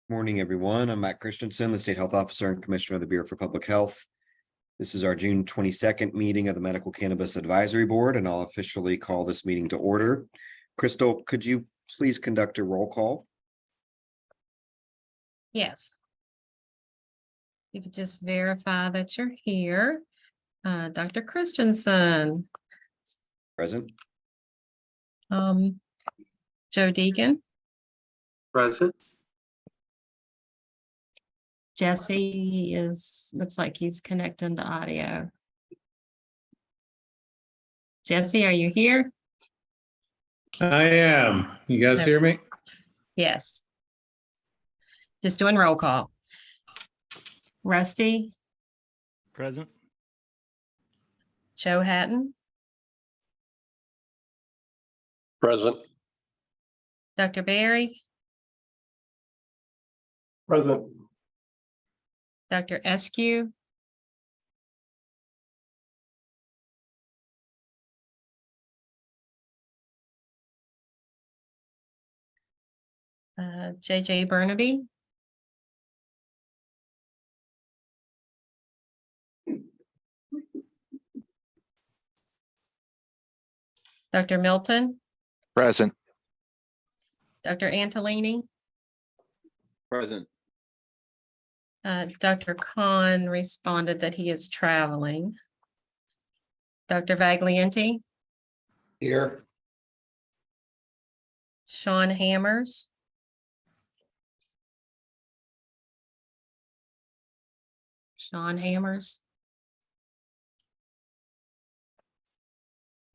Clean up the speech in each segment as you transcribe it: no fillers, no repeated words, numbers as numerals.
Morning, everyone. I'm Matt Christensen, the State Health Officer and Commissioner of the Bureau for Public Health. This is our June 22nd meeting of the Medical Cannabis Advisory Board, and I'll officially call this meeting to order. Crystal, could you please conduct a roll call? Yes. You could just verify that you're here. Dr. Christensen, Present. Joe Deegan, Present. Jesse looks like he's connecting to audio. Jesse, are you here? I am. You guys hear me? Yes. Just doing roll call. Rusty, Present. Joe Hatton, Present. Dr. Berry, Present. Dr. Eskew, JJ Burnaby, Dr. Milton, Present. Dr. Antolini, Present. Dr. Khan responded that he is traveling. Dr. Vaglienti, Here. Sean Hammers,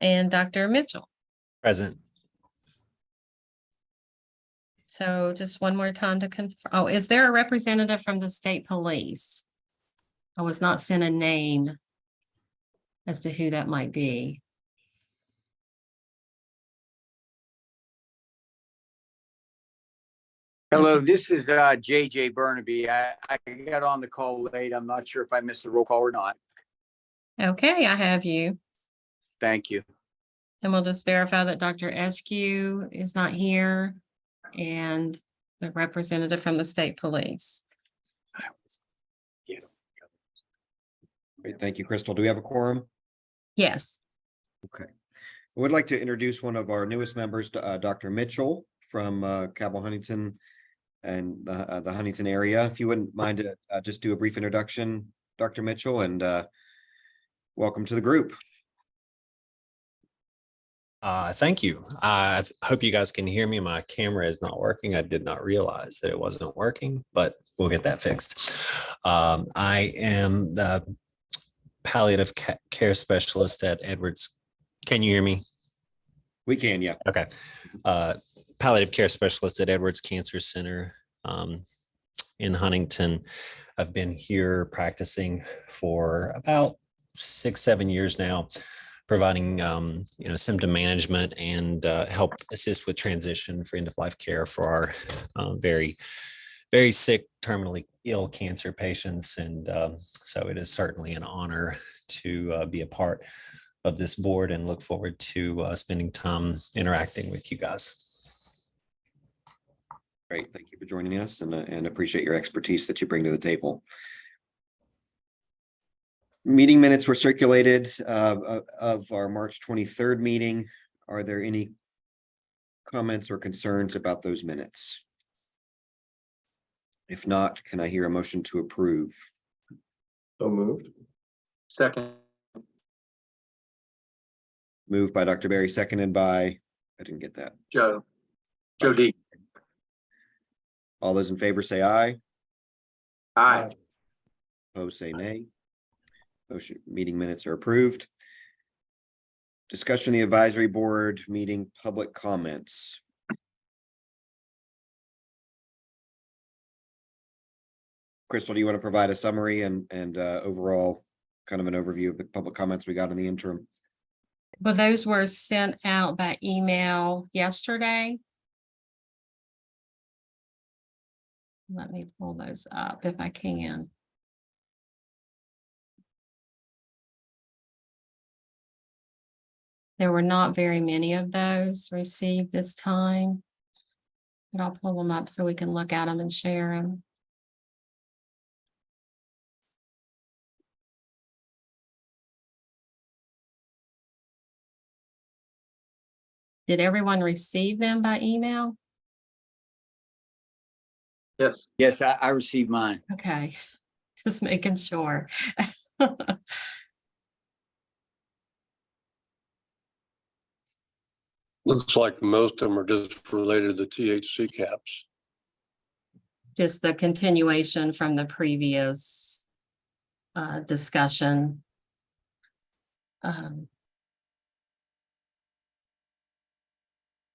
and Dr. Mitchell. Present. So just one more time to confirm. Oh, is there a representative from the state police? I was not sent a name as to who that might be. Hello, this is JJ Burnaby. I got on the call late. I'm not sure if I missed the roll call or not. Okay, I have you. Thank you. And we'll just verify that Dr. Eskew is not here and the representative from the state police. Great, thank you, Crystal. Do we have a quorum? Yes. Okay. I would like to introduce one of our newest members, Dr. Mitchell from Cabell Huntington and the Huntington area. If you wouldn't mind to just do a brief introduction, Dr. Mitchell, and welcome to the group. Thank you. I hope you guys can hear me. My camera is not working. I did not realize that it wasn't working, but we'll get that fixed. I am the palliative care specialist at Edwards. Can you hear me? We can, yeah. Okay. Palliative care specialist at Edwards Cancer Center in Huntington. I've been here practicing for about 6-7 years now, providing symptom management and help assist with transition for end-of-life care for our very, very sick, terminally ill cancer patients. And so it is certainly an honor to be a part of this board and look forward to spending time interacting with you guys. Great, thank you for joining us and appreciate your expertise that you bring to the table. Meeting minutes were circulated of our March 23rd meeting. Are there any comments or concerns about those minutes? If not, can I hear a motion to approve? So moved. Second. Moved by Dr. Berry, seconded by, I didn't get that. Joe D. All those in favor say aye. Aye. Opposed say nay. Motion, meeting minutes are approved. Discussion of the advisory board meeting, public comments. Crystal, do you want to provide a summary and overall kind of an overview of the public comments we got in the interim? Well, those were sent out by email yesterday. Let me pull those up if I can. There were not very many of those received this time. But I'll pull them up so we can look at them and share them. Did everyone receive them by email? Yes. Yes, I received mine. Okay, just making sure. Looks like most of them are just related to THC caps. Just the continuation from the previous discussion.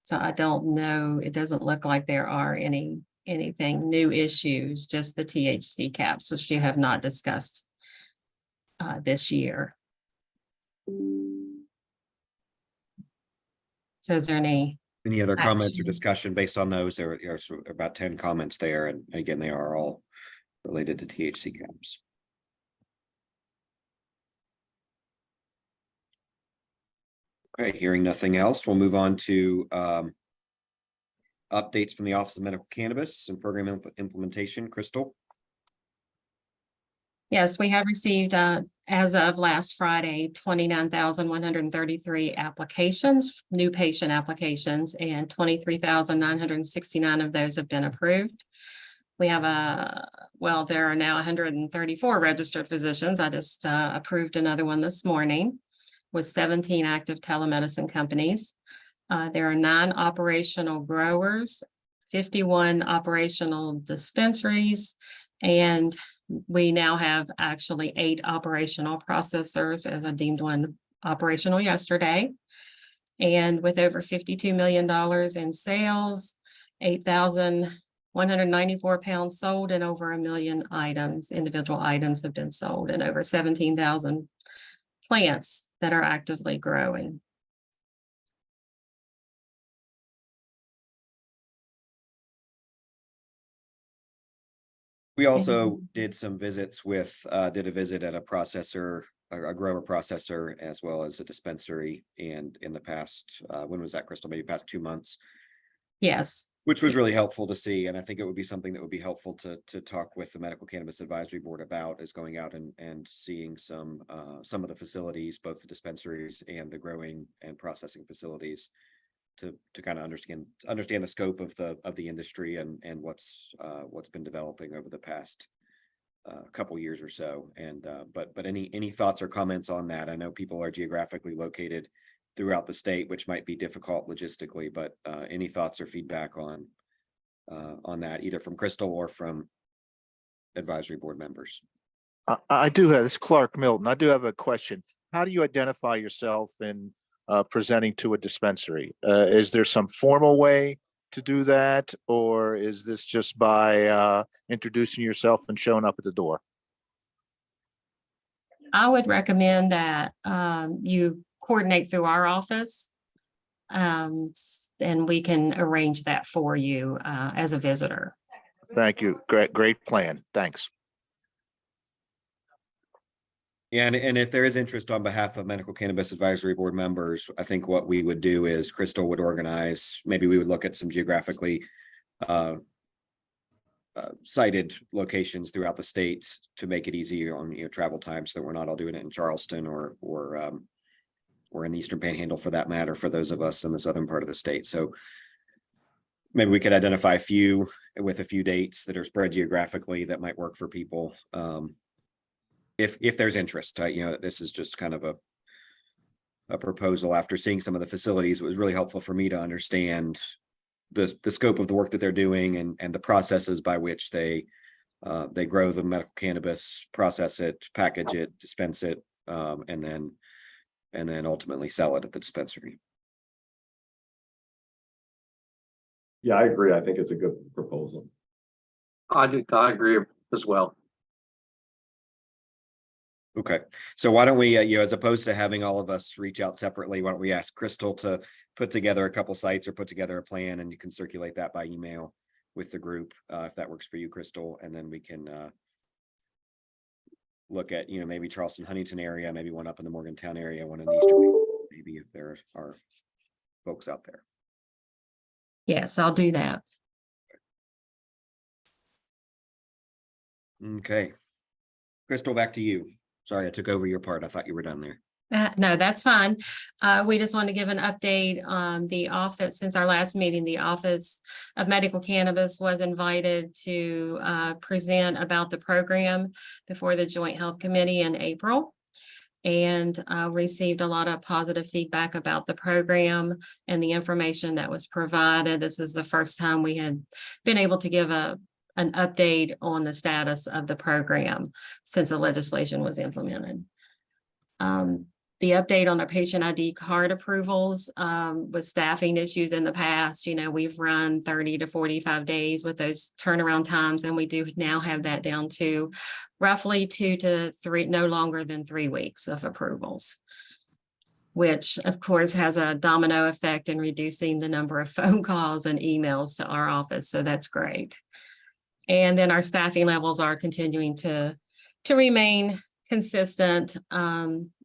So I don't know, it doesn't look like there are anything new issues, just the THC caps, which you have not discussed this year. So is there any? Any other comments or Action. discussion based on those? There are about 10 comments there, and again, they are all related to THC caps. Okay, hearing nothing else, we'll move on to updates from the Office of Medical Cannabis and Program Implementation. Crystal? Yes, we have received, as of last Friday, 29,133 applications, new patient applications, and 23,969 of those have been approved. We have there are now 134 registered physicians. I just approved another one this morning with 17 active telemedicine companies. There are 9 operational growers, 51 operational dispensaries, and we now have actually 8 operational processors, as I deemed one operational yesterday. And with over $52 million in sales, 8,194 pounds sold, and over 1 million items, individual items have been sold, and over 17,000 plants that are actively growing. We also did some visits with, did a visit at a processor, a grower processor, as well as a dispensary. And in the past, when was that, Crystal? Maybe past 2 months, Yes, which was really helpful to see. And I think it would be something that would be helpful to talk with the Medical Cannabis Advisory Board about, is going out and seeing some of the facilities, both the dispensaries and the growing and processing facilities, to kind of understand the scope of the industry and what's been developing over the past couple years or so. And but any thoughts or comments on that? I know people are geographically located throughout the state, which might be difficult logistically, but any thoughts or feedback on that, either from Crystal or from advisory board members? I do have, this is Clark Milton. I do have a question. How do you identify yourself in presenting to a dispensary? Is there some formal way to do that, or is this just by introducing yourself and showing up at the door? I would recommend that you coordinate through our office. And we can arrange that for you as a visitor. Thank you. Great plan. Thanks. Yeah, and if there is interest on behalf of Medical Cannabis Advisory Board members, I think what we would do is Crystal would organize, maybe we would look at some geographically cited locations throughout the state to make it easier on travel time, so that we're not all doing it in Charleston or in the Eastern Panhandle, for that matter, for those of us in the southern part of the state. So maybe we could identify a few dates that are spread geographically that might work for people. If there's interest, this is just kind of a proposal. After seeing some of the facilities, it was really helpful for me to understand the scope of the work that they're doing and the processes by which they grow the medical cannabis, process it, package it, dispense it, and then ultimately sell it at the dispensary. Yeah, I agree. I think it's a good proposal. I agree as well. Okay, so why don't we, as opposed to having all of us reach out separately, why don't we ask Crystal to put together a couple sites or put together a plan, and you can circulate that by email with the group, if that works for you, Crystal, and then we can look at, maybe Charleston, Huntington area, maybe one up in the Morgantown area, one in the Eastern, maybe if there are folks out there. Yes, I'll do that. Okay. Crystal, back to you. Sorry, I took over your part. I thought you were done there. No, that's fine. We just want to give an update on the office. Since our last meeting, the Office of Medical Cannabis was invited to present about the program before the Joint Health Committee in April. And received a lot of positive feedback about the program and the information that was provided. This is the first time we had been able to give an update on the status of the program since the legislation was implemented. The update on our patient ID card approvals with staffing issues in the past, we've run 30 to 45 days with those turnaround times, and we do now have that down to roughly 2 to 3, no longer than 3 weeks of approvals, which of course has a domino effect in reducing the number of phone calls and emails to our office. So that's great. And then our staffing levels are continuing to remain consistent.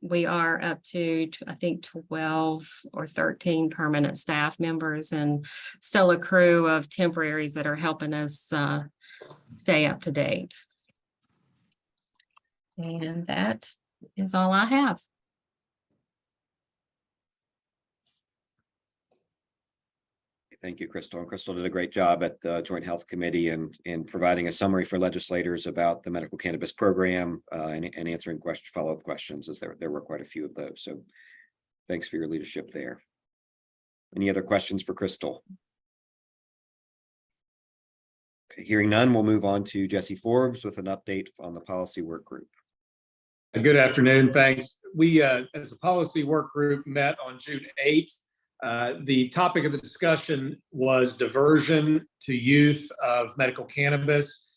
We are up to, I think, 12 or 13 permanent staff members and still a crew of temporaries that are helping us stay up to date. And that is all I have. Thank you, Crystal. And Crystal did a great job at the Joint Health Committee and in providing a summary for legislators about the medical cannabis program and answering follow-up questions, as there were quite a few of those. So thanks for your leadership there. Any other questions for Crystal? Okay, hearing none, we'll move on to Jesse Forbes with an update on the policy work group. Good afternoon. Thanks. We, as a policy work group, met on June 8th. The topic of the discussion was diversion to youth of medical cannabis.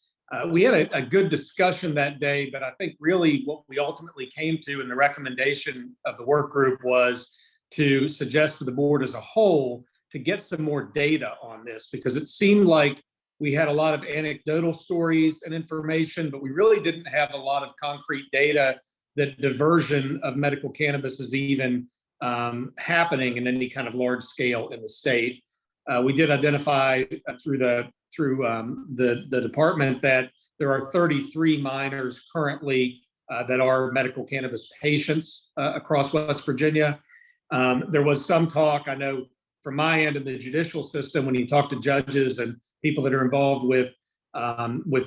We had a good discussion that day, but I think really what we ultimately came to in the recommendation of the work group was to suggest to the board as a whole to get some more data on this, because it seemed like we had a lot of anecdotal stories and information, but we really didn't have a lot of concrete data that diversion of medical cannabis is even happening in any kind of large scale in the state. We did identify through the department that there are 33 minors currently that are medical cannabis patients across West Virginia. There was some talk, I know from my end of the judicial system, when you talk to judges and people that are involved with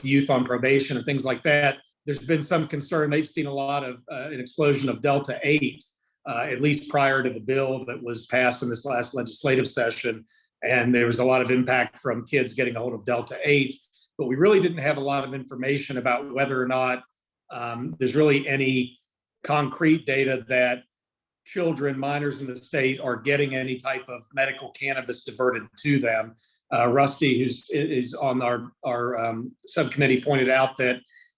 youth on probation and things like that, there's been some concern. They've seen a lot of an explosion of Delta 8, at least prior to the bill that was passed in this last legislative session. And there was a lot of impact from kids getting a hold of Delta 8, but we really didn't have a lot of information about whether or not there's really any concrete data that children, minors in the state, are getting any type of medical cannabis diverted to them. Rusty, who's on our subcommittee, pointed out that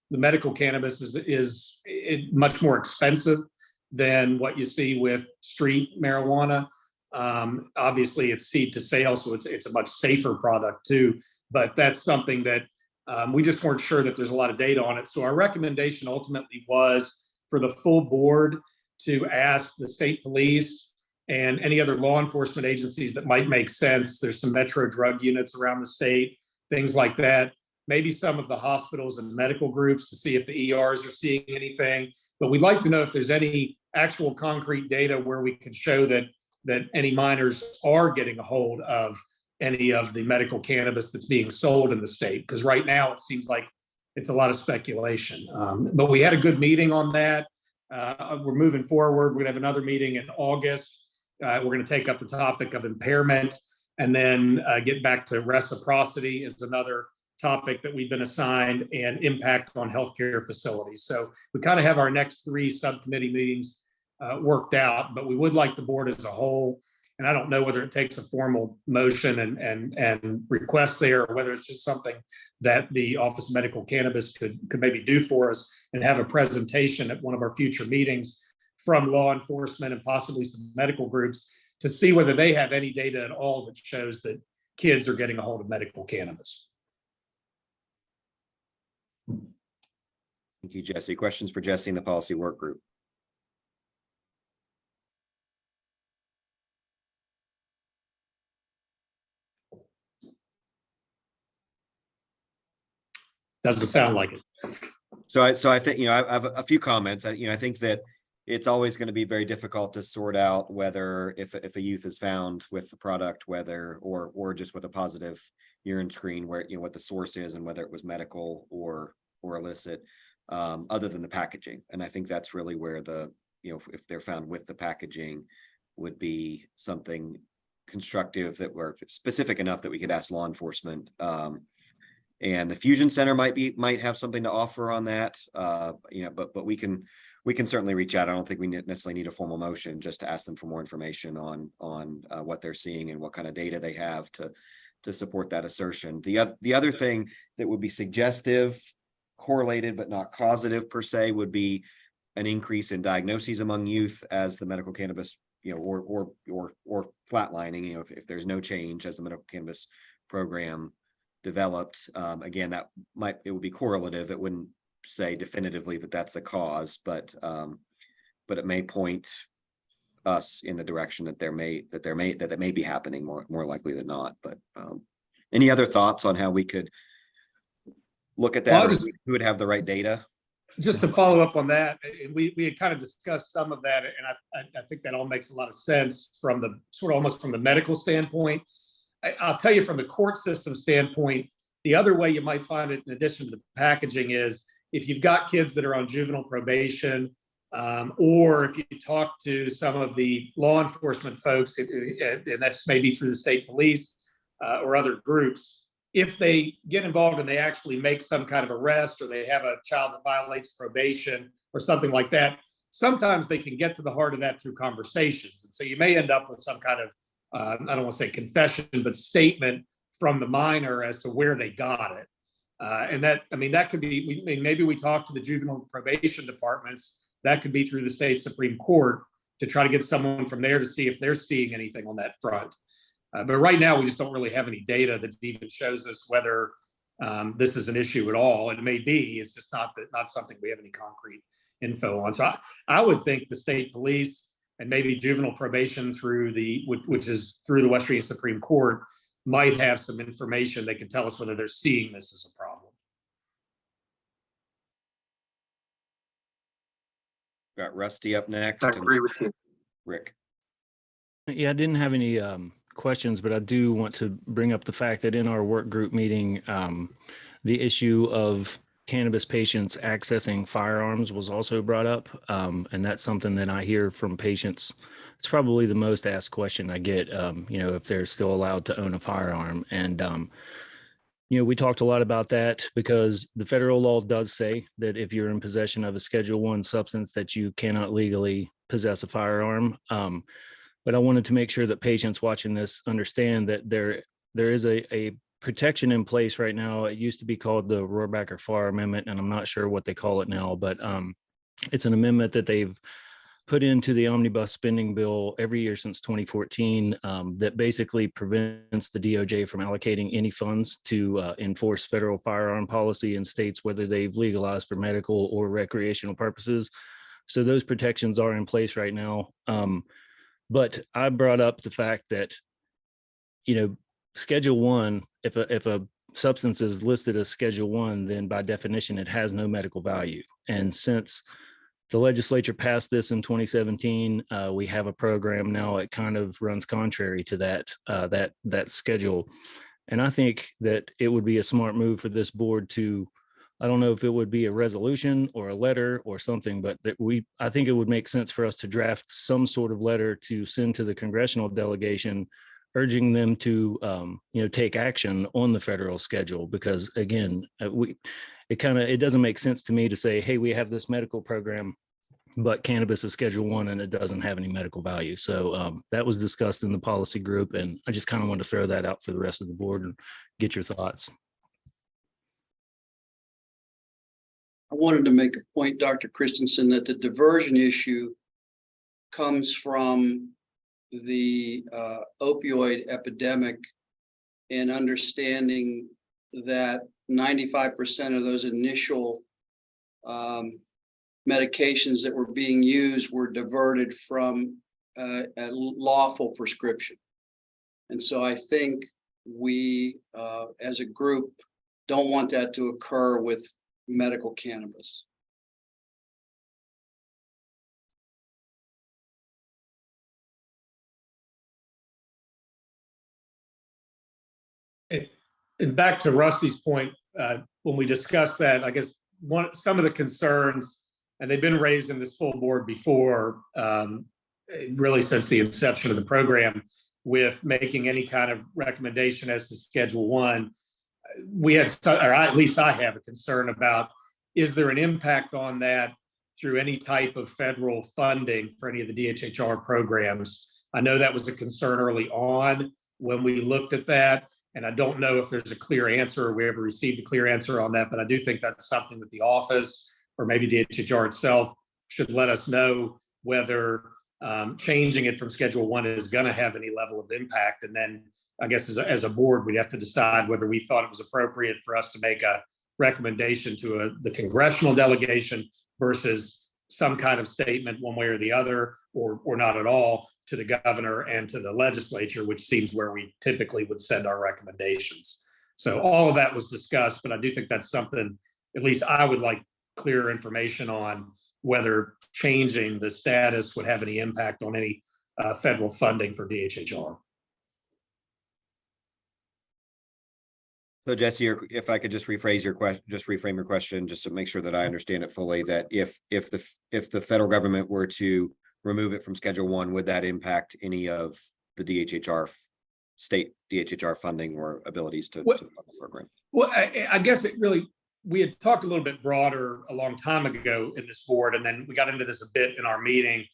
the medical cannabis is much more expensive than what you see with street marijuana. Obviously, it's seed to sale, so it's a much safer product too. But that's something that we just weren't sure that there's a lot of data on it. So our recommendation ultimately was for the full board to ask the state police and any other law enforcement agencies that might make sense. There's some metro drug units around the state, things like that. Maybe some of the hospitals and medical groups to see if the ERs are seeing anything. But we'd like to know if there's any actual concrete data where we could show that any minors are getting a hold of any of the medical cannabis that's being sold in the state. Because right now it seems like it's a lot of speculation. But we had a good meeting on that. We're moving forward. We're gonna have another meeting in August. We're gonna take up the topic of impairment and then get back to reciprocity is another topic that we've been assigned, and impact on healthcare facilities. So we kind of have our next 3 subcommittee meetings worked out, but we would like the board as a whole, and I don't know whether it takes a formal motion and request there, or whether it's just something that the Office of Medical Cannabis could maybe do for us and have a presentation at one of our future meetings from law enforcement and possibly some medical groups to see whether they have any data at all that shows that kids are getting a hold of medical cannabis. Thank you, Jesse. Questions for Jesse in the policy work group? Doesn't sound like it. So I think, I have a few comments. I think that it's always going to be very difficult to sort out whether if a youth is found with the product, whether or just with a positive urine screen, where what the source is and whether it was medical or illicit, other than the packaging. And I think that's really where the if they're found with the packaging, would be something constructive that were specific enough that we could ask law enforcement. And the Fusion Center might have something to offer on that. But we can certainly reach out. I don't think we necessarily need a formal motion, just to ask them for more information on what they're seeing and what kind of data they have to support that assertion. The other thing that would be suggestive, correlated but not causative per se, would be an increase in diagnoses among youth as the medical cannabis, or flatlining, if there's no change as the medical cannabis program developed. Again, it would be correlative. It wouldn't say definitively that that's the cause, but it may point us in the direction that it may be happening more likely than not. But any other thoughts on how we could look at that? Well, Or who would have the right data? Just to follow up on that, we had kind of discussed some of that, and I think that all makes a lot of sense from the sort of almost from the medical standpoint. I'll tell you from the court system standpoint, the other way you might find it in addition to the packaging is if you've got kids that are on juvenile probation, or if you talk to some of the law enforcement folks, and that's maybe through the state police or other groups, if they get involved and they actually make some kind of arrest, or they have a child that violates probation or something like that, sometimes they can get to the heart of that through conversations. And so you may end up with some kind of, I don't want to say confession, but statement from the minor as to where they got it. And that could be, maybe we talk to the juvenile probation departments, that could be through the state Supreme Court, to try to get someone from there to see if they're seeing anything on that front. But right now, we just don't really have any data that even shows us whether this is an issue at all. It may be, it's just not something we have any concrete info on. So I would think the state police and maybe juvenile probation which is through the West Virginia Supreme Court, might have some information that can tell us whether they're seeing this as a problem. Got Rusty up next. I agree with you. Rick. Yeah, I didn't have any questions, but I do want to bring up the fact that in our work group meeting, the issue of cannabis patients accessing firearms was also brought up. And that's something that I hear from patients. It's probably the most asked question I get, if they're still allowed to own a firearm. And, we talked a lot about that because the federal law does say that if you're in possession of a Schedule I substance, that you cannot legally possess a firearm. But I wanted to make sure that patients watching this understand that there is a protection in place right now. It used to be called the Rohrabacher-Farr Amendment, and I'm not sure what they call it now, but it's an amendment that they've put into the omnibus spending bill every year since 2014 that basically prevents the DOJ from allocating any funds to enforce federal firearm policy in states, whether they've legalized for medical or recreational purposes. So those protections are in place right now. But I brought up the fact that, Schedule I, if a substance is listed as Schedule I, then by definition, it has no medical value. And since the legislature passed this in 2017, we have a program now. It kind of runs contrary to that schedule. And I think that it would be a smart move for this board to, I don't know if it would be a resolution or a letter or something, but I think it would make sense for us to draft some sort of letter to send to the congressional delegation, urging them to, take action on the federal schedule. Because again, it doesn't make sense to me to say, hey, we have this medical program, but cannabis is Schedule I and it doesn't have any medical value. So that was discussed in the policy group, and I just kind of want to throw that out for the rest of the board and get your thoughts. I wanted to make a point, Dr. Christensen, that the diversion issue comes from the opioid epidemic and understanding that 95% of those initial medications that were being used were diverted from a lawful prescription. And so I think we, as a group, don't want that to occur with medical cannabis. And back to Rusty's point, when we discussed that, I guess some of the concerns, and they've been raised in this full board before, really since the inception of the program, with making any kind of recommendation as to Schedule 1. We had, or at least I have a concern about, is there an impact on that through any type of federal funding for any of the DHHR programs? I know that was a concern early on when we looked at that. And I don't know if there's a clear answer or we ever received a clear answer on that, but I do think that's something that the office or maybe DHHR itself should let us know whether changing it from Schedule 1 is going to have any level of impact. And then I guess as a board, we'd have to decide whether we thought it was appropriate for us to make a recommendation to the congressional delegation versus some kind of statement one way or the other, or not at all, to the governor and to the legislature, which seems where we typically would send our recommendations. So all of that was discussed, but I do think that's something, at least I would like clear information on whether changing the status would have any impact on any federal funding for DHHR. So Jesse, if I could just rephrase your question, just reframe your question, just to make sure that I understand it fully, that if the federal government were to remove it from Schedule 1, would that impact any of the DHHR state DHHR funding or abilities to fund the program? Well, I guess it really, we had talked a little bit broader a long time ago in this board, and then we got into this a bit in our meeting.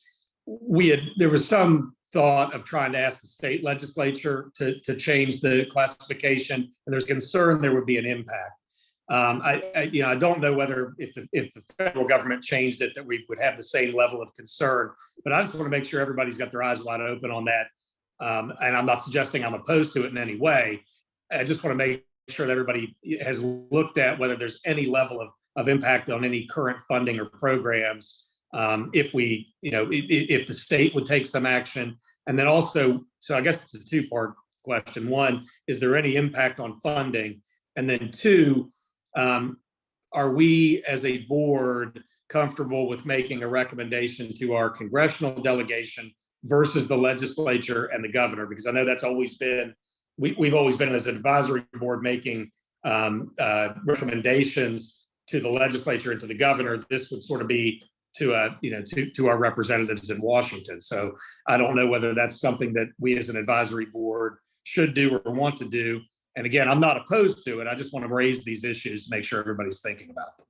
There was some thought of trying to ask the state legislature to change the classification, and there's concern there would be an impact. I don't know whether if the federal government changed it that we would have the same level of concern, but I just want to make sure everybody's got their eyes wide open on that. And I'm not suggesting I'm opposed to it in any way. I just want to make sure that everybody has looked at whether there's any level of impact on any current funding or programs. If the state would take some action, and then also, so I guess it's a two-part question. One, is there any impact on funding? And then two, are we as a board comfortable with making a recommendation to our congressional delegation versus the legislature and the governor? Because I know that's always been, we've always been as an advisory board making recommendations to the legislature and to the governor. This would sort of be to our representatives in Washington. So I don't know whether that's something that we as an advisory board should do or want to do. And again, I'm not opposed to it. I just want to raise these issues to make sure everybody's thinking about them.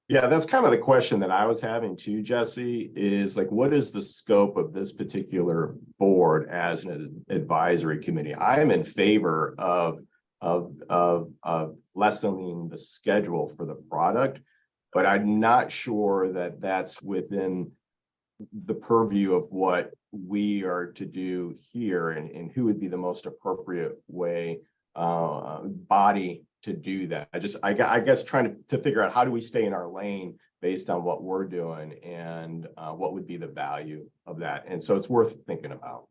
Yeah, that's kind of the question that I was having too, Jesse, is like, what is the scope of this particular board as an advisory committee? I am in favor of lessening the schedule for the product, but I'm not sure that that's within the purview of what we are to do here, and who would be the most appropriate body to do that. I guess trying to figure out how do we stay in our lane based on what we're doing, and what would be the value of that. And so it's worth thinking about.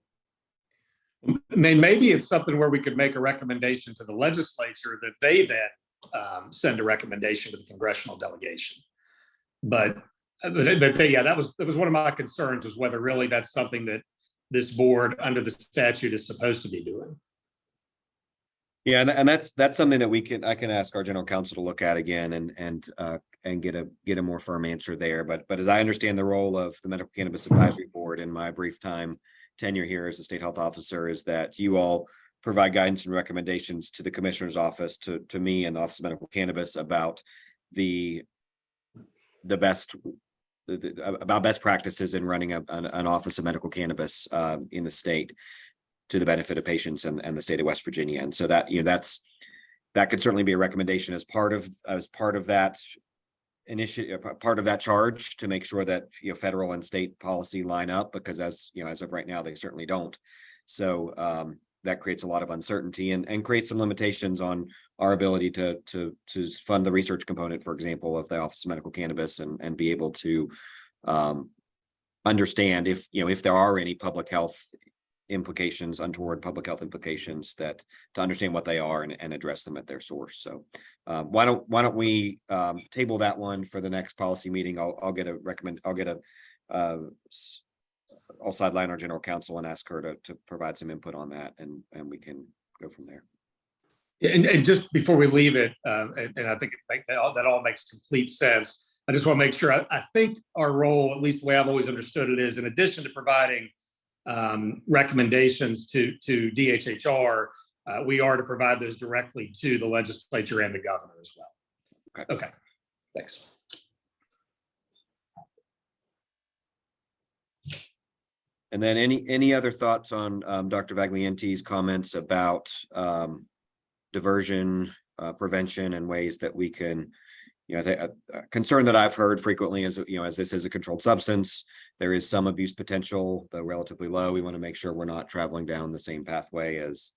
Maybe it's something where we could make a recommendation to the legislature that they then send a recommendation to the congressional delegation. But yeah, that was one of my concerns, was whether really that's something that this board under the statute is supposed to be doing. Yeah, and that's something that I can ask our general counsel to look at again and get a more firm answer there. But as I understand the role of the Medical Cannabis Advisory Board in my brief tenure here as a state health officer, is that you all provide guidance and recommendations to the commissioner's office, to me and the Office of Medical Cannabis, about about best practices in running an Office of Medical Cannabis in the state, to the benefit of patients and the state of West Virginia. And so that that could certainly be a recommendation as part of that initiative, part of that charge, to make sure that federal and state policy line up, because as of right now, they certainly don't. So that creates a lot of uncertainty and creates some limitations on our ability to fund the research component, for example, of the Office of Medical Cannabis, and be able to understand if there are any public health implications, untoward public health implications, that to understand what they are and address them at their source. So why don't we table that one for the next policy meeting? I'll sideline our general counsel and ask her to provide some input on that, and we can go from there. And just before we leave it, and I think that all makes complete sense. I just want to make sure, I think our role, at least the way I've always understood it, is in addition to providing recommendations to DHHR, we are to provide those directly to the legislature and the governor as well. Okay, thanks. And then any other thoughts on Dr. Vaglienti's comments about diversion, prevention, and ways that we can, a concern that I've heard frequently is, as this is a controlled substance, there is some abuse potential, though relatively low. We want to make sure we're not traveling down the same pathway as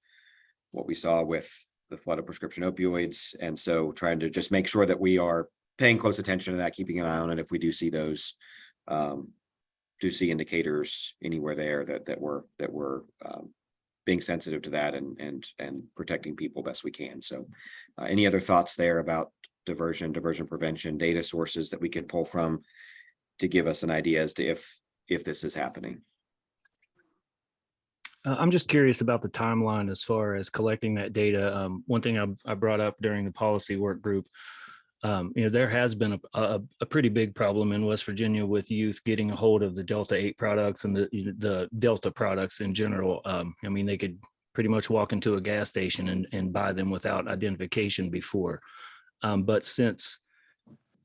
what we saw with the flood of prescription opioids. And so trying to just make sure that we are paying close attention to that, keeping an eye on it if we do see those, do see indicators anywhere there that we're being sensitive to that and protecting people best we can. So any other thoughts there about diversion prevention, data sources that we can pull from to give us an idea as to if this is happening? I'm just curious about the timeline as far as collecting that data. One thing I brought up during the policy work group, there has been a pretty big problem in West Virginia with youth getting a hold of the Delta 8 products and the Delta products in general. They could pretty much walk into a gas station and buy them without identification before. But since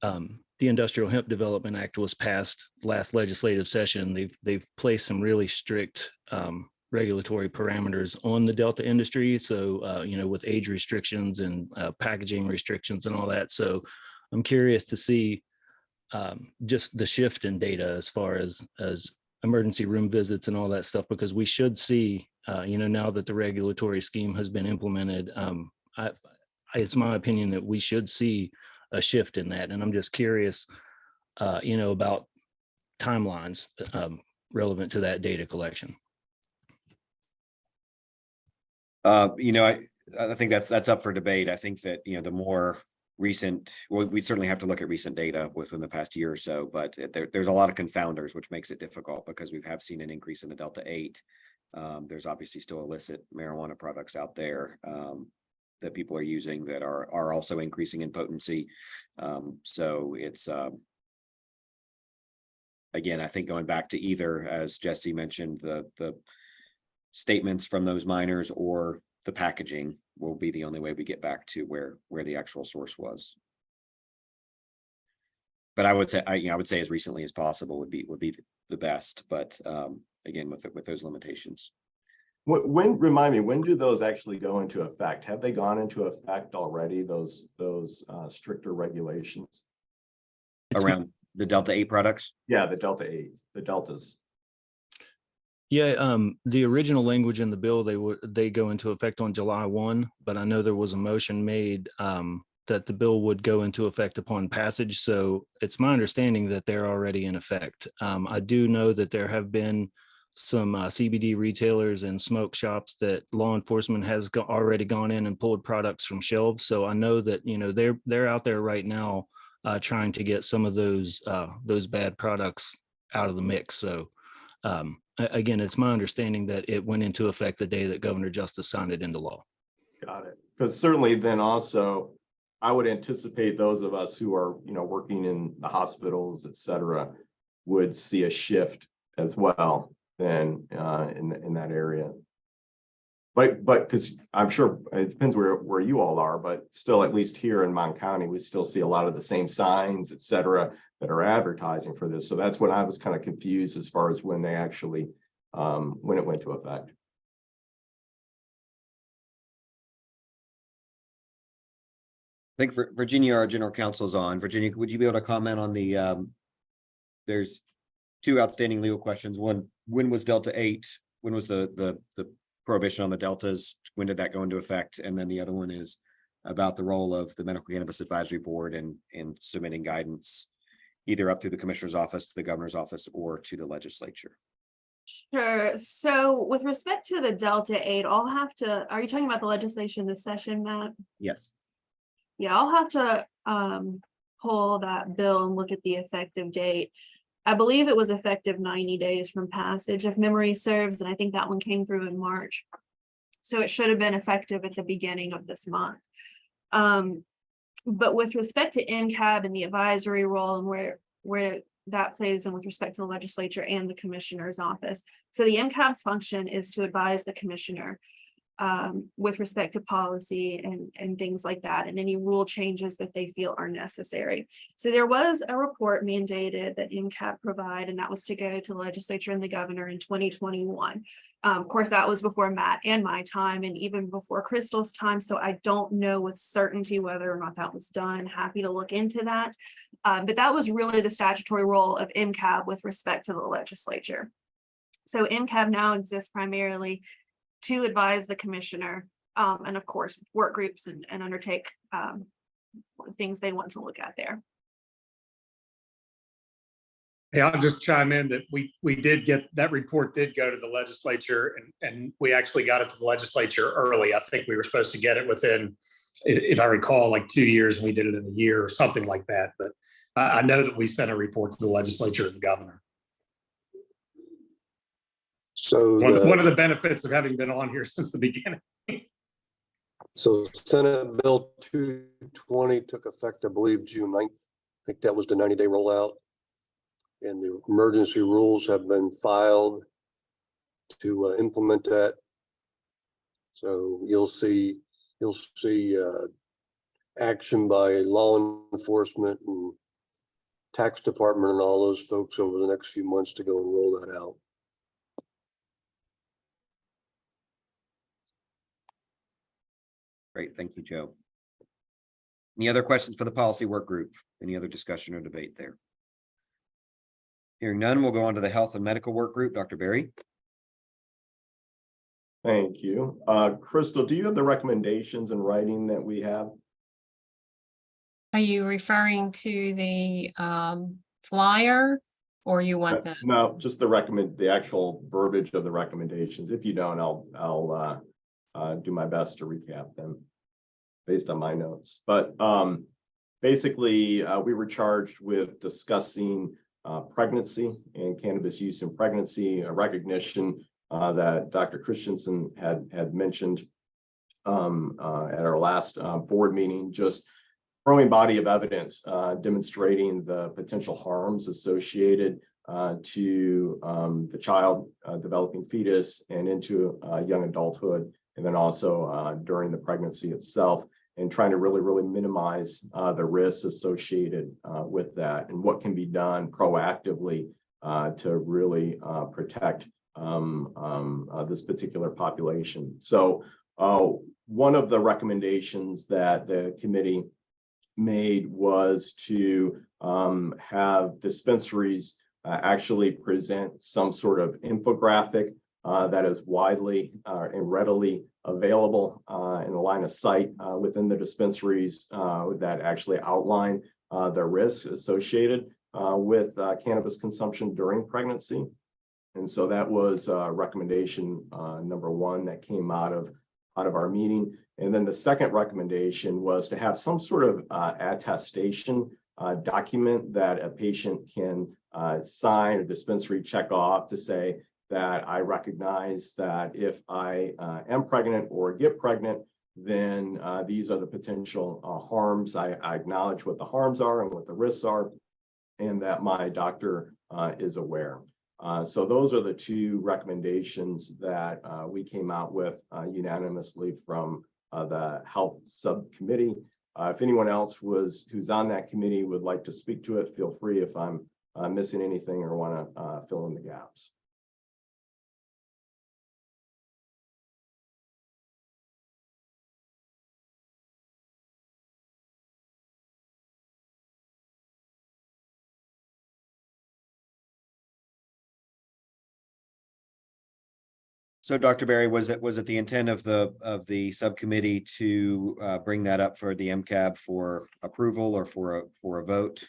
the Industrial Hemp Development Act was passed last legislative session, they've placed some really strict regulatory parameters on the Delta industry. So, with age restrictions and packaging restrictions and all that. So I'm curious to see just the shift in data as far as emergency room visits and all that stuff, because we should see, now that the regulatory scheme has been implemented, it's my opinion that we should see a shift in that. And I'm just curious, about timelines relevant to that data collection. I think that's up for debate. I think that, the more recent, well, we certainly have to look at recent data within the past year or so, but there's a lot of confounders, which makes it difficult because we have seen an increase in the Delta 8. There's obviously still illicit marijuana products out there that people are using that are also increasing in potency. So it's, again, I think going back to either, as Jesse mentioned, the statements from those miners or the packaging will be the only way we get back to where the actual source was. But I would say as recently as possible would be the best, but again, with those limitations. Remind me, when do those actually go into effect? Have they gone into effect already, those stricter regulations? Around the Delta 8 products? Yeah, the Delta 8, the Deltas. Yeah, the original language in the bill, they go into effect on July 1, but I know there was a motion made that the bill would go into effect upon passage. So it's my understanding that they're already in effect. I do know that there have been some CBD retailers and smoke shops that law enforcement has already gone in and pulled products from shelves. So I know that, they're out there right now trying to get some of those bad products out of the mix. So again, it's my understanding that it went into effect the day that Governor Justice signed it into law. Got it. Because certainly then also, I would anticipate those of us who are, working in the hospitals, et cetera, would see a shift as well then in that area. But because I'm sure it depends where you all are, but still, at least here in Mon County, we still see a lot of the same signs, et cetera, that are advertising for this. So that's when I was kind of confused as far as when they actually, when it went to effect. I think for Virginia, our general counsel's on. Virginia, would you be able to comment on the, there's two outstanding legal questions. One, when was Delta 8? When was the prohibition on the Deltas? When did that go into effect? And then the other one is about the role of the Medical Cannabis Advisory Board in submitting guidance, either up through the commissioner's office to the governor's office or to the legislature. Sure. So with respect to the Delta 8, are you talking about the legislation this session, Matt? Yes. Yeah, I'll have to pull that bill and look at the effective date. I believe it was effective 90 days from passage, if memory serves, and I think that one came through in March. So it should have been effective at the beginning of this month. But with respect to MCAB and the advisory role and where that plays in with respect to the legislature and the commissioner's office. So the MCAB's function is to advise the commissioner with respect to policy and things like that, and any rule changes that they feel are necessary. So there was a report mandated that MCAB provide, and that was to go to the legislature and the governor in 2021. Of course, that was before Matt and my time, and even before Crystal's time. So I don't know with certainty whether or not that was done. Happy to look into that. But that was really the statutory role of MCAB with respect to the legislature. So MCAB now exists primarily to advise the commissioner, and of course, work groups and undertake things they want to look at there. Hey, I'll just chime in that we did get, that report did go to the legislature, and we actually got it to the legislature early. I think we were supposed to get it within, if I recall, like 2 years, and we did it in a year or something like that. But I know that we sent a report to the legislature and the governor. So, One of the benefits of having been on here since the beginning. so Senate Bill 220 took effect, I believe, June 9th. I think that was the 90-day rollout. And the emergency rules have been filed to implement that. So you'll see action by law enforcement and tax department and all those folks over the next few months to go and roll that out. Great, thank you, Joe. Any other questions for the policy work group? Any other discussion or debate there? Hearing none, we'll go on to the health and medical work group. Dr. Berry. Thank you. Crystal, do you have the recommendations in writing that we have? Are you referring to the flyer, or you want the? No, just the actual verbiage of the recommendations. If you don't, I'll do my best to recap them based on my notes. But basically, we were charged with discussing pregnancy and cannabis use in pregnancy, a recognition that Dr. Christensen had mentioned at our last board meeting, just growing body of evidence demonstrating the potential harms associated to the child developing fetus and into young adulthood, and then also during the pregnancy itself, and trying to really minimize the risks associated with that, and what can be done proactively to really protect this particular population. So one of the recommendations that the committee made was to have dispensaries actually present some sort of infographic that is widely and readily available in a line of sight within the dispensaries that actually outline the risks associated with cannabis consumption during pregnancy. And so that was recommendation number one that came out of our meeting. And then the second recommendation was to have some sort of attestation document that a patient can sign, a dispensary check off to say that I recognize that if I am pregnant or get pregnant, then these are the potential harms. I acknowledge what the harms are and what the risks are, and that my doctor is aware. So those are the two recommendations that we came out with unanimously from the health subcommittee. If anyone else who's on that committee would like to speak to it, feel free if I'm missing anything or want to fill in the gaps. So Dr. Berry, was it the intent of the subcommittee to bring that up for the MCAB for approval or for a vote?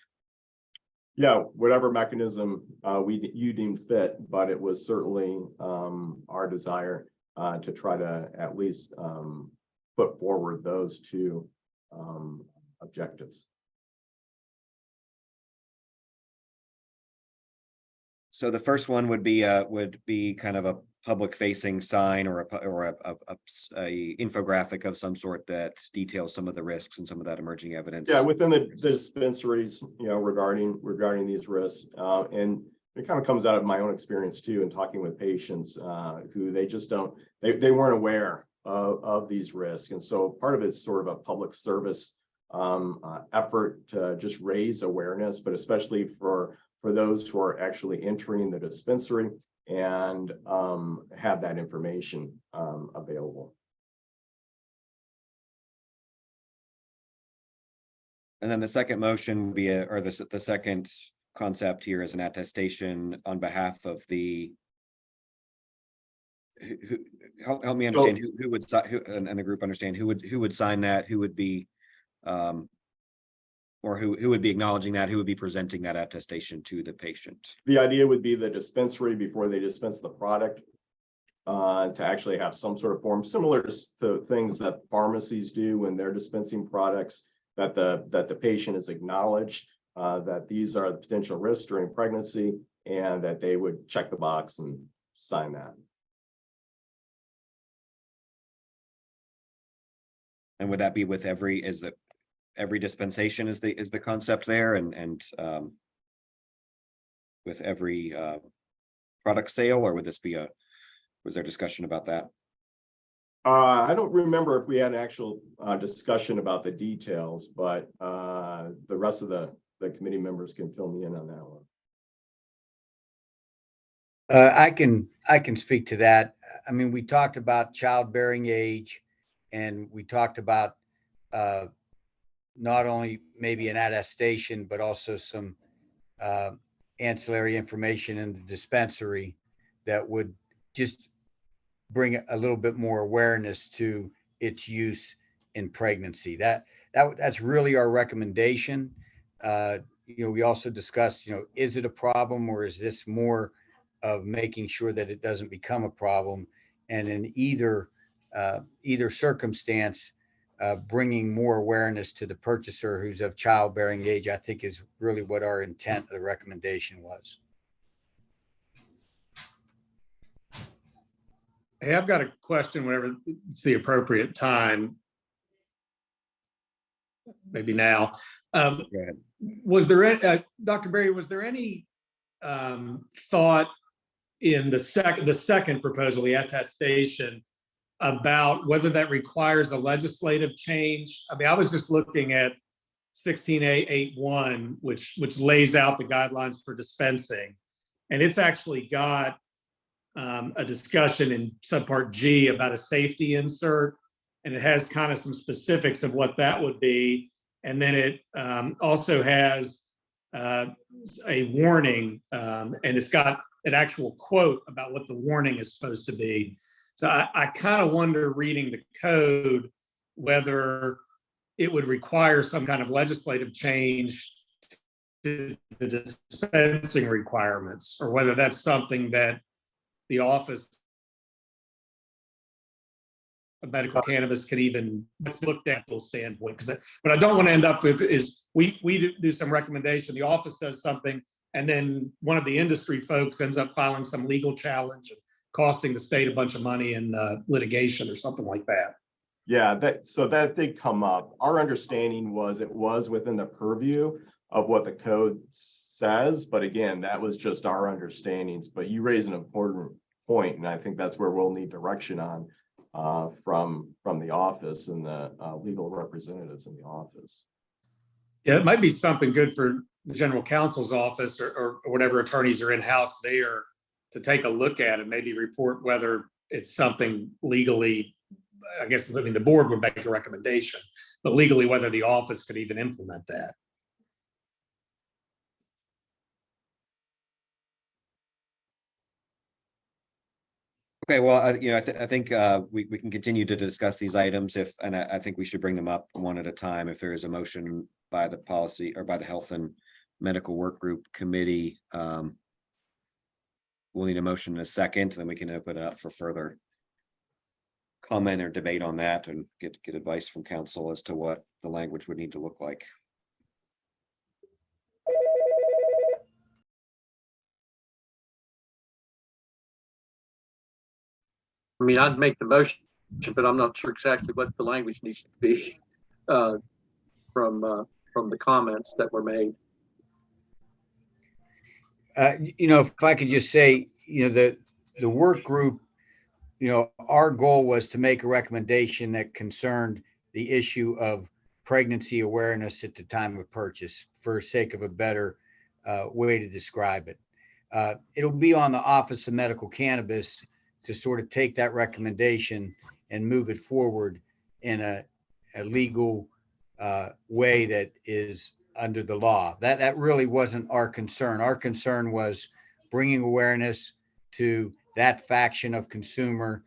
Yeah, whatever mechanism you deemed fit, but it was certainly our desire to try to at least put forward those two objectives. So the first one would be kind of a public facing sign or a infographic of some sort that details some of the risks and some of that emerging evidence. Yeah, within the dispensaries, regarding these risks, and it kind of comes out of my own experience too, and talking with patients who they weren't aware of these risks, and so part of it's sort of a public service effort to just raise awareness, but especially for those who are actually entering the dispensary and have that information available. And then the second motion would be, the second concept here is an attestation on behalf of the. Help me understand who would and the group understand who would sign that, who would be, or who would be acknowledging that, who would be presenting that attestation to the patient. The idea would be the dispensary before they dispense the product to actually have some sort of form similar to things that pharmacies do when they're dispensing products, that the patient is acknowledged that these are the potential risks during pregnancy, and that they would check the box and sign that. And would that be with every dispensation is the concept there, and with every product sale, or would this be was there discussion about that? I don't remember if we had an actual discussion about the details, but the rest of the committee members can fill me in on that one. I can speak to that. I mean, we talked about childbearing age, and we talked about not only maybe an attestation, but also some ancillary information in the dispensary that would just bring a little bit more awareness to its use in pregnancy. That's really our recommendation. We also discussed, is it a problem, or is this more of making sure that it doesn't become a problem? And in either circumstance, bringing more awareness to the purchaser who's of childbearing age, I think, is really what our intent of the recommendation was. Hey, I've got a question whenever it's the appropriate time. Maybe now. Go ahead. Was there, Dr. Berry, was there any thought in the second proposal, the attestation, about whether that requires a legislative change? I mean, I was just looking at 16A81, which lays out the guidelines for dispensing, and it's actually got a discussion in subpart G about a safety insert, and it has kind of some specifics of what that would be. And then it also has a warning, and it's got an actual quote about what the warning is supposed to be. So I kind of wonder, reading the code, whether it would require some kind of legislative change to the dispensing requirements, or whether that's something that the Office of Medical Cannabis can even look at from a standpoint. Because what I don't want to end up with is we do some recommendation, the office does something, and then one of the industry folks ends up filing some legal challenge and costing the state a bunch of money in litigation or something like that. Yeah, that did come up. Our understanding was it was within the purview of what the code says, but again, that was just our understandings. But you raise an important point, and I think that's where we'll need direction on from the office and the legal representatives in the office. Yeah, it might be something good for the general counsel's office or whatever attorneys are in-house there to take a look at and maybe report whether it's something legally. I guess, I mean, the board would make a recommendation, but legally, whether the office could even implement that. Okay, well, I think we can continue to discuss these items and I think we should bring them up one at a time if there is a motion by the policy or by the Health and medical work group committee. We'll need a motion in a second, then we can open it up for further comment or debate on that and get advice from council as to what the language would need to look like. I mean, I'd make the motion, but I'm not sure exactly what the language needs to be from the comments that were made. If I could just say, the work group, our goal was to make a recommendation that concerned the issue of pregnancy awareness at the time of purchase, for sake of a better way to describe it. It'll be on the Office of Medical Cannabis to sort of take that recommendation and move it forward in a legal way that is under the law. That really wasn't our concern. Our concern was bringing awareness to that faction of consumer.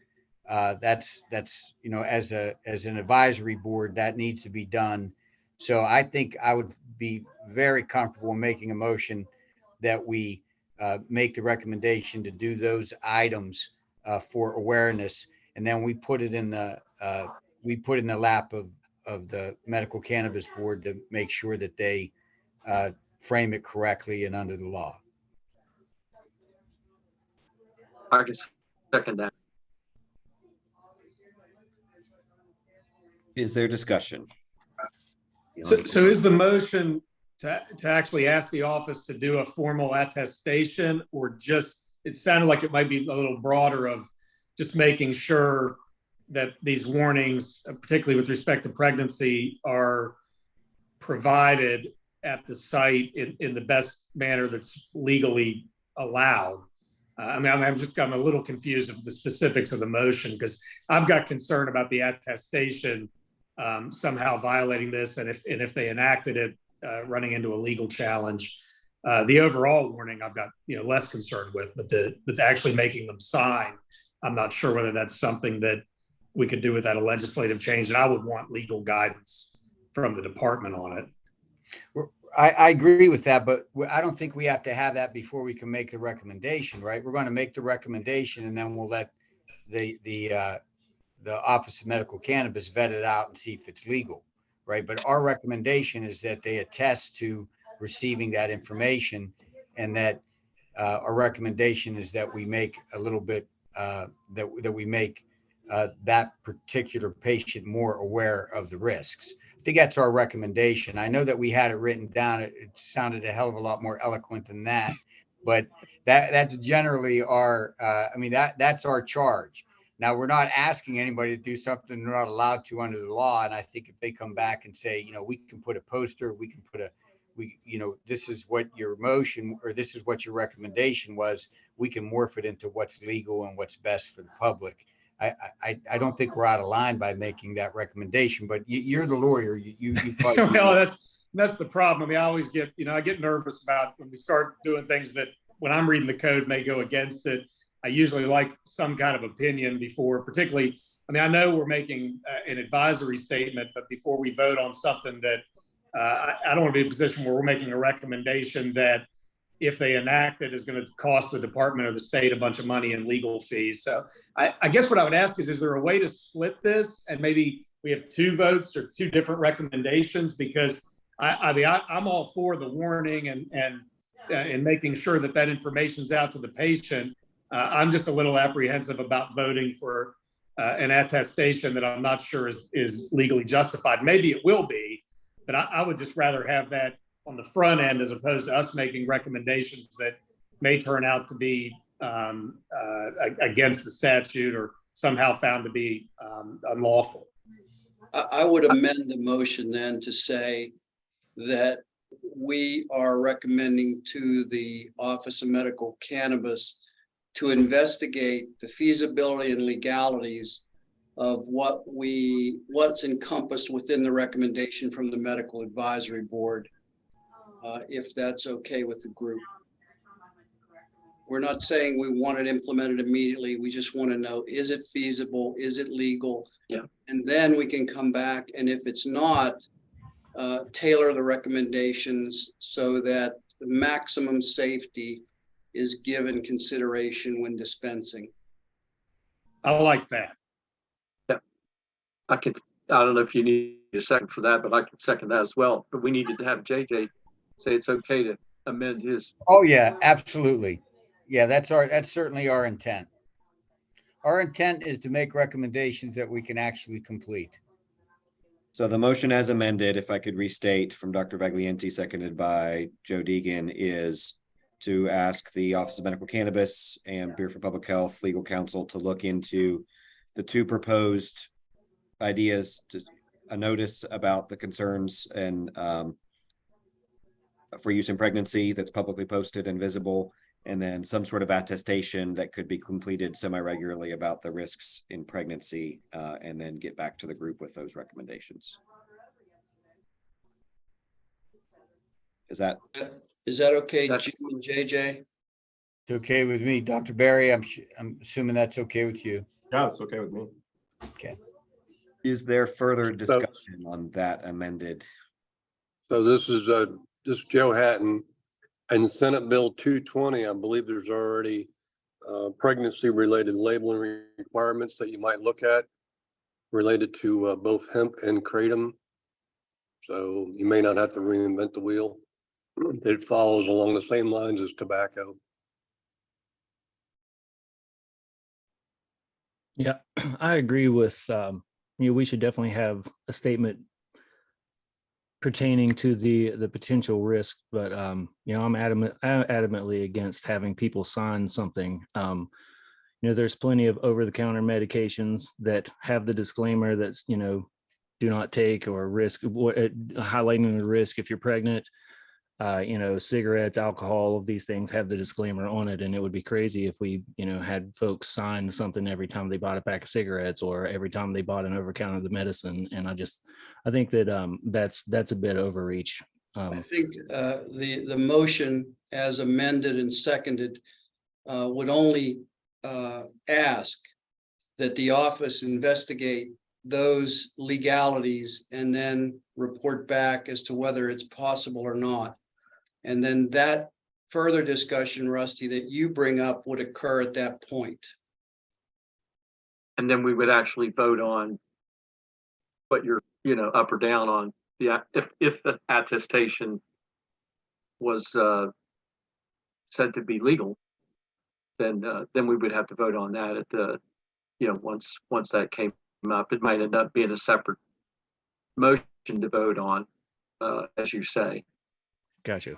That's as an advisory board, that needs to be done. So I think I would be very comfortable making a motion that we make the recommendation to do those items for awareness, and then we put it in the lap of the medical cannabis board to make sure that they frame it correctly and under the law. I can second that. Is there discussion? So is the motion to actually ask the office to do a formal attestation, or just, it sounded like it might be a little broader of just making sure that these warnings, particularly with respect to pregnancy, are provided at the site in the best manner that's legally allowed? I'm a little confused of the specifics of the motion, because I've got concern about the attestation somehow violating this, and if they enacted it, running into a legal challenge. The overall warning I've got less concerned with, but actually making them sign, I'm not sure whether that's something that we could do without a legislative change, and I would want legal guidance from the department on it. I agree with that, but I don't think we have to have that before we can make the recommendation, right? We're going to make the recommendation, and then we'll let the Office of Medical Cannabis vet it out and see if it's legal, right? But our recommendation is that they attest to receiving that information, and that our recommendation is that we make a little bit that we make that particular patient more aware of the risks. I think that's our recommendation. I know that we had it written down. It sounded a hell of a lot more eloquent than that, but that's generally our, that's our charge. Now, we're not asking anybody to do something they're not allowed to under the law. And I think if they come back and say, we can put a poster, we can put this is what your motion, or this is what your recommendation was, we can morph it into what's legal and what's best for the public. I don't think we're out of line by making that recommendation, but you're the lawyer. You probably Well, that's the problem. I always get, I get nervous about when we start doing things that, when I'm reading the code, may go against it. I usually like some kind of opinion before, particularly, I know we're making an advisory statement, but before we vote on something that I don't want to be in a position where we're making a recommendation that, if they enact it, is going to cost the department or the state a bunch of money in legal fees. So I guess what I would ask is there a way to split this, and maybe we have 2 votes or 2 different recommendations? Because I'm all for the warning and making sure that information's out to the patient. I'm just a little apprehensive about voting for an attestation that I'm not sure is legally justified. Maybe it will be, but I would just rather have that on the front end, as opposed to us making recommendations that may turn out to be against the statute or somehow found to be unlawful. I would amend the motion then to say that we are recommending to the Office of Medical Cannabis to investigate the feasibility and legalities of what's encompassed within the recommendation from the Medical Advisory Board, if that's okay with the group. We're not saying we want it implemented immediately. We just want to know, is it feasible? Is it legal? Yeah. And then we can come back, and if it's not, tailor the recommendations so that the maximum safety is given consideration when dispensing. I like that. I don't know if you need a second for that, but I can second that as well. But we needed to have JJ say it's okay to amend his. Oh, yeah, absolutely. Yeah, that's certainly our intent. Our intent is to make recommendations that we can actually complete. So the motion as amended, if I could restate from Dr. Vaglienti, seconded by Joe Deegan, is to ask the Office of Medical Cannabis and Bureau for Public Health Legal Counsel to look into the two proposed ideas, to a notice about the concerns and for use in pregnancy that's publicly posted and visible, and then some sort of attestation that could be completed semi-regularly about the risks in pregnancy, and then get back to the group with those recommendations. Is that okay, Jim That's- and JJ? It's okay with me. Dr. Barry, I'm assuming that's okay with you. Yeah, it's okay with me. Okay. Is there further discussion on that amended? So this is Joe Hatton and Senate Bill 220. I believe there's already pregnancy related labeling requirements that you might look at related to both hemp and kratom. So you may not have to reinvent the wheel. It follows along the same lines as tobacco. Yeah, I agree with, we should definitely have a statement pertaining to the potential risk, but, I'm adamantly against having people sign something. There's plenty of over-the-counter medications that have the disclaimer that's, do not take or risk, highlighting the risk if you're pregnant. Cigarettes, alcohol, of these things have the disclaimer on it. And it would be crazy if we, had folks sign something every time they bought a pack of cigarettes or every time they bought an over-counter the medicine. And I think that that's a bit overreach. I think the motion as amended and seconded would only ask that the office investigate those legalities and then report back as to whether it's possible or not. And then that further discussion, Rusty, that you bring up would occur at that point. And then we would actually vote on what you're, up or down on if the attestation was said to be legal, then we would have to vote on that at the, once that came up. It might end up being a separate motion to vote on, as you say. Gotcha.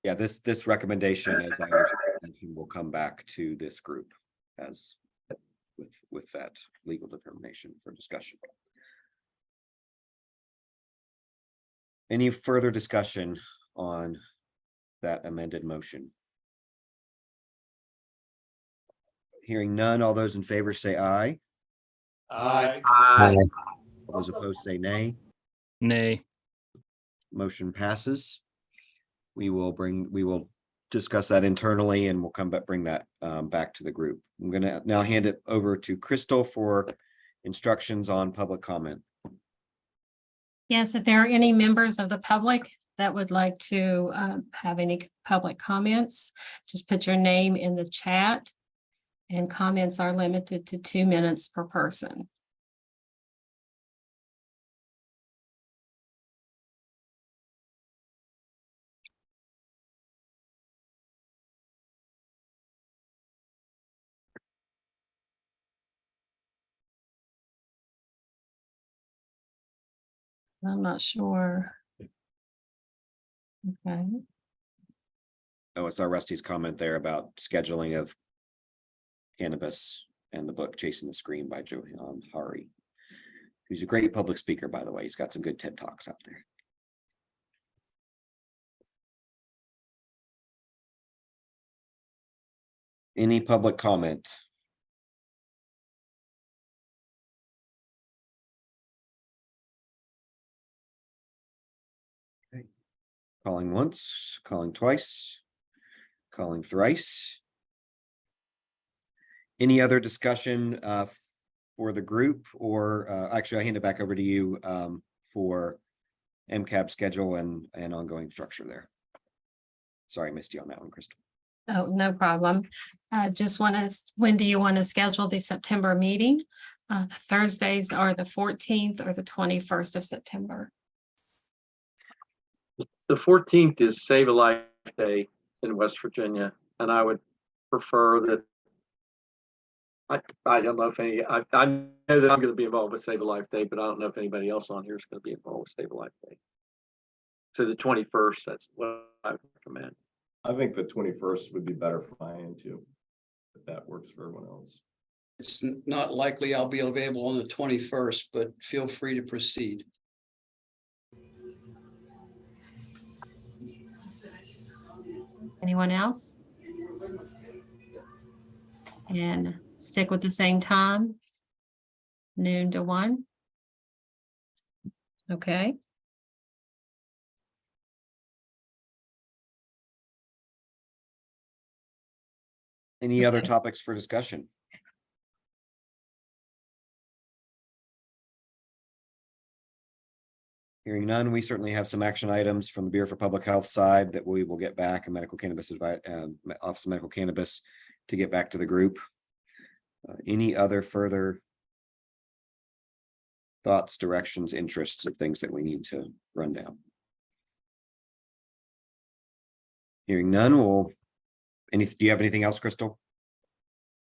Yeah, this recommendation, as I understand, will come back to this group as with that legal determination for discussion. Any further discussion on that amended motion? Hearing none, all those in favor say aye. Aye. All those opposed say nay. Nay. Motion passes. We will discuss that internally and we'll come back, bring that back to the group. I'm gonna now hand it over to Crystal for instructions on public comment. Yes, if there are any members of the public that would like to have any public comments, just put your name in the chat. And comments are limited to 2 minutes per person. I'm not sure. Okay. Oh, it's our Rusty's comment there about scheduling of Cannabis and the book Chasing the Screen by Johan Hari, who's a great public speaker, by the way. He's got some good TED Talks out there. Any public comment? Okay. Calling once, calling twice, calling thrice. Any other discussion for the group, or actually I hand it back over to you for MCAB schedule and ongoing structure there. Sorry, I missed you on that one, Crystal. Oh, no problem. Just want to, when do you want to schedule the September meeting? Thursdays are the 14th or the 21st of September. The 14th is Save a Life Day in West Virginia, and I would prefer that. I don't know if any, I know that I'm going to be involved with Save a Life Day, but I don't know if anybody else on here is going to be involved with Save a Life Day. So the 21st, that's what I would recommend. I think the 21st would be better for my end too, if that works for everyone else. It's not likely I'll be available on the 21st, but feel free to proceed. Anyone else? And stick with the same time, noon to 1. Okay. Any other Okay. topics for discussion? Hearing none, we certainly have some action items from the Bureau for Public Health side that we will get back, and Medical Cannabis Office of Medical Cannabis to get back to the group. Any other further thoughts, directions, interests of things that we need to run down? Hearing none, do you have anything else, Crystal?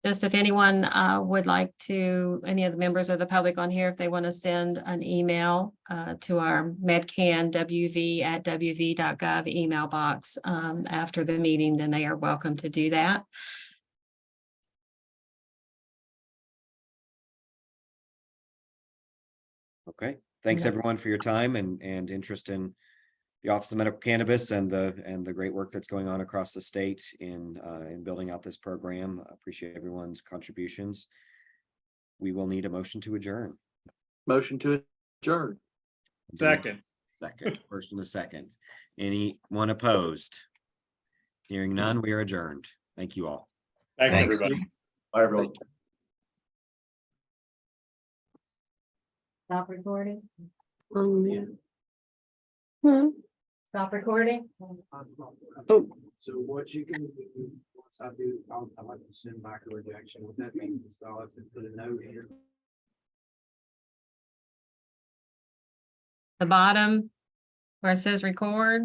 Just if anyone would like to, any of the members of the public on here, if they want to send an email to our medcanwv@wv.gov email box after the meeting, then they are welcome to do that. Okay, thanks That's- everyone for your time and interest in the Office of Medical Cannabis and the great work that's going on across the state in building out this program. I appreciate everyone's contributions. We will need a motion to adjourn. Motion to adjourn. Second. Second, first and a second. Anyone opposed? Hearing none, we are adjourned. Thank you all. Thanks, Thanks. everybody. Bye, everyone. Stop recording. Hmm. Stop recording. So what you can do, once I do, I like to send back a rejection. What that means is I'll have to put a note here. The bottom where it says record.